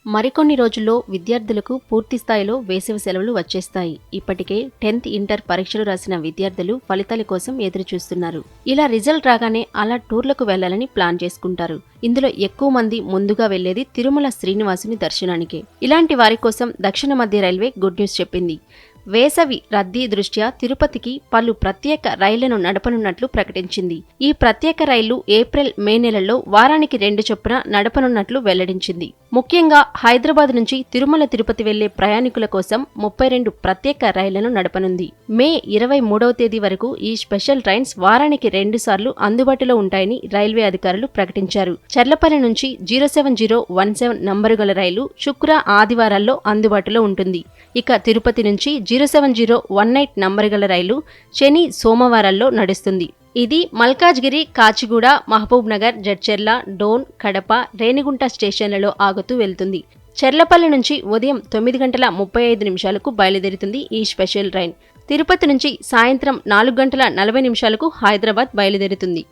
మరికొన్ని రోజుల్లో విద్యార్థులకు పూర్తి స్థాయిలో వేసవి సెలవులు వచ్చేస్తాయి. ఇప్పటికే 10th ఇంటర్ పరీక్షలు రాసిన విద్యార్థులు ఫలితాల కోసం ఎదురుచూస్తున్నారు. ఇలా రిజల్ట్ రాగానే అలా టూర్లకు వెళ్లాలని ప్లాన్ చేసుకుంటారు. ఇందులో ఎక్కువ మంది ముందుగా వెళ్లేది తిరుమల శ్రీనివాసుని దర్శనానికే. ఇలాంటి వారి కోసం దక్షిణ మధ్య రైల్వే గుడ్ న్యూస్ చెప్పింది. వేసవి రద్దీ దృష్ట్యా తిరుపతికి పలు ప్రత్యేక రైళ్లను నడపనున్నట్లు ప్రకటించింది. ఈ ప్రత్యేక రైళ్లు ఏప్రిల్, మే నెలల్లో వారానికి 2 చొప్పున నడపనున్నట్లు వెల్లడించింది. ముఖ్యంగా హైదరాబాద్ నుంచి తిరుమల తిరుపతి వెళ్లే ప్రయాణికుల కోసం 32 ప్రత్యేక రైళ్లను నడపనుంది. మే 23వ తేదీ వరకు ఈ స్పెషల్ ట్రైన్స్ వారానికి 2 సార్లు అందుబాటులో ఉంటాయని రైల్వే అధికారులు ప్రకటించారు. చర్లపల్లి నుంచి 07017 నంబరు గల రైలు శుక్ర, ఆదివారాల్లో అందుబాటులో ఉంటుంది. ఇక తిరుపతి నుంచి 07018 నంబరు గల రైలు శని, సోమవారాల్లో నడుస్తుంది. ఇది మల్కాజ్గిరి, కాచిగూడ, మహబూబ్ నగర్, జడ్చర్ల, డోన్, కడప, రేణిగుంట స్టేషన్లలో ఆగుతూ వెళ్తుంది. చెర్లపల్లి నుంచి ఉదయం 9:35 బయలుదేరుతుంది ఈ స్పెషల్ ట్రైన్. తిరుపతి నుంచి సాయంత్రం 4:40 హైదరాబాద్ బయలుదేరుతుంది.